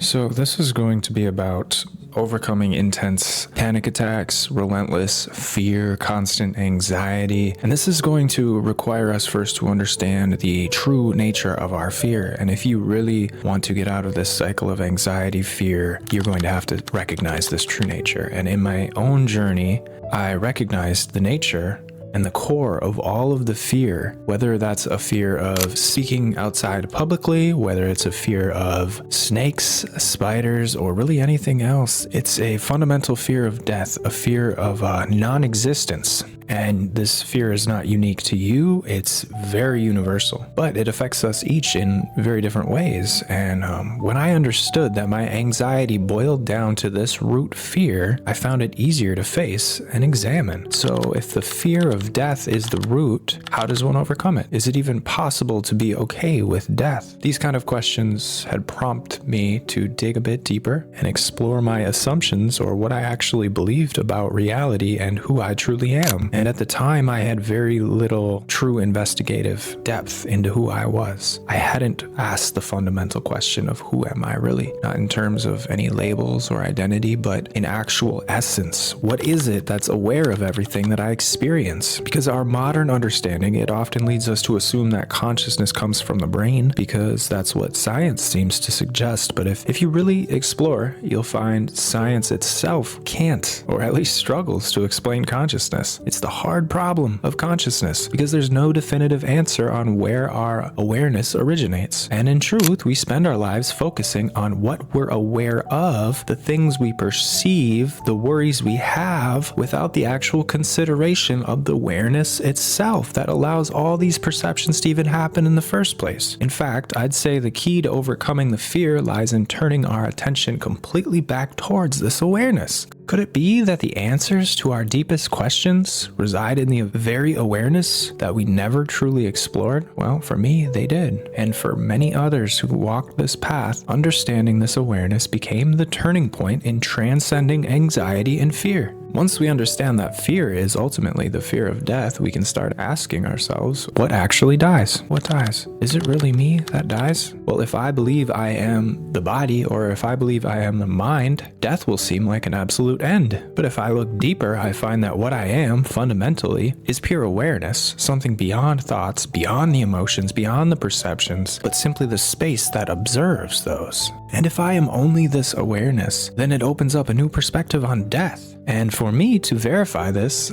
So, this is going to be about overcoming intense panic attacks, relentless fear, constant anxiety. And this is going to require us first to understand the true nature of our fear. And if you really want to get out of this cycle of anxiety, fear, you're going to have to recognize this true nature. And in my own journey, I recognized the nature and the core of all of the fear, whether that's a fear of speaking outside publicly, whether it's a fear of snakes, spiders, or really anything else, it's a fundamental fear of death, a fear of non-existence. And this fear is not unique to you, it's very universal, but it affects us each in very different ways. And when I understood that my anxiety boiled down to this root fear, I found it easier to face and examine. So if the fear of death is the root, how does one overcome it? Is it even possible to be okay with death? These kind of questions had prompted me to dig a bit deeper and explore my assumptions or what I actually believed about reality and who I truly am. And at the time, I had very little true investigative depth into who I was. I hadn't asked the fundamental question of who am I really? Not in terms of any labels or identity, but in actual essence. What is it that's aware of everything that I experience? Because our modern understanding, it often leads us to assume that consciousness comes from the brain, because that's what science seems to suggest. But if you really explore, you'll find science itself can't, or at least struggles to explain consciousness. It's the hard problem of consciousness because there's no definitive answer on where our awareness originates. And in truth, we spend our lives focusing on what we're aware of, the things we perceive, the worries we have, without the actual consideration of the awareness itself that allows all these perceptions to even happen in the first place. In fact, I'd say the key to overcoming the fear lies in turning our attention completely back towards this awareness. Could it be that the answers to our deepest questions reside in the very awareness that we never truly explored? Well, for me, they did. And for many others who walked this path, understanding this awareness became the turning point in transcending anxiety and fear. Once we understand that fear is ultimately the fear of death, we can start asking ourselves, what actually dies? What dies? Is it really me that dies? Well, if I believe I am the body, or if I believe I am the mind, death will seem like an absolute end. But if I look deeper, I find that what I am, fundamentally, is pure awareness, something beyond thoughts, beyond the emotions, beyond the perceptions, but simply the space that observes those. And if I am only this awareness, then it opens up a new perspective on death. And for me to verify this,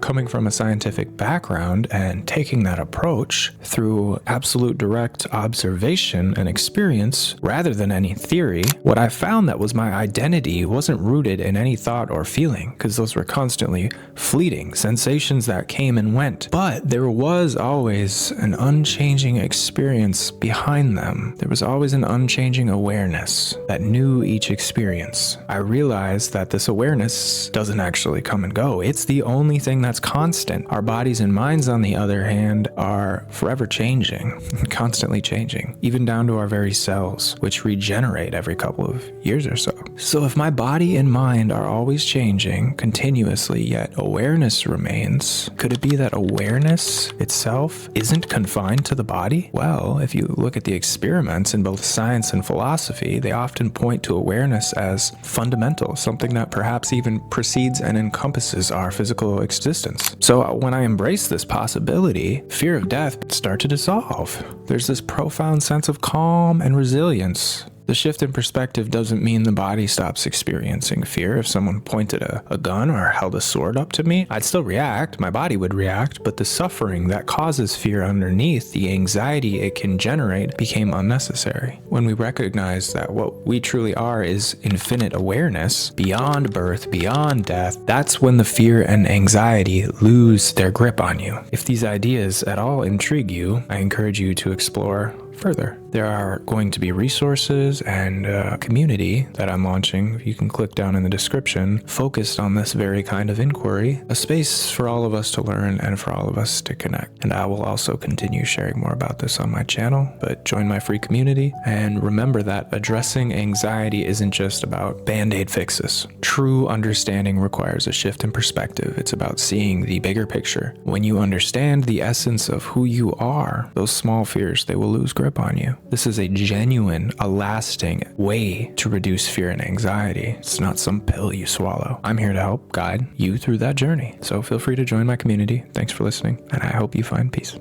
coming from a scientific background and taking that approach through absolute direct observation and experience rather than any theory, what I found that was my identity wasn't rooted in any thought or feeling, because those were constantly fleeting sensations that came and went. But there was always an unchanging experience behind them. There was always an unchanging awareness that knew each experience. I realized that this awareness doesn't actually come and go. It's the only thing that's constant. Our bodies and minds, on the other hand, are forever changing, constantly changing, even down to our very cells, which regenerate every couple of years or so. So if my body and mind are always changing continuously, yet awareness remains, could it be that awareness itself isn't confined to the body? Well, if you look at the experiments in both science and philosophy, they often point to awareness as fundamental, something that perhaps even precedes and encompasses our physical existence. So when I embrace this possibility, fear of death starts to dissolve. There's this profound sense of calm and resilience. The shift in perspective doesn't mean the body stops experiencing fear. If someone pointed a gun or held a sword up to me, I'd still react, my body would react, but the suffering that causes fear underneath, the anxiety it can generate, became unnecessary. When we recognize that what we truly are is infinite awareness, beyond birth, beyond death, that's when the fear and anxiety lose their grip on you. If these ideas at all intrigue you, I encourage you to explore further. There are going to be resources and a community that I'm launching. You can click down in the description, focused on this very kind of inquiry, a space for all of us to learn and for all of us to connect. And I will also continue sharing more about this on my channel, but join my free community. And remember that addressing anxiety isn't just about band-aid fixes. True understanding requires a shift in perspective. It's about seeing the bigger picture. When you understand the essence of who you are, those small fears, they will lose grip. upon you. This is a genuine, a lasting way to reduce fear and anxiety. It's not some pill you swallow. I'm here to help guide you through that journey. So feel free to join my community. Thanks for listening, and I hope you find peace.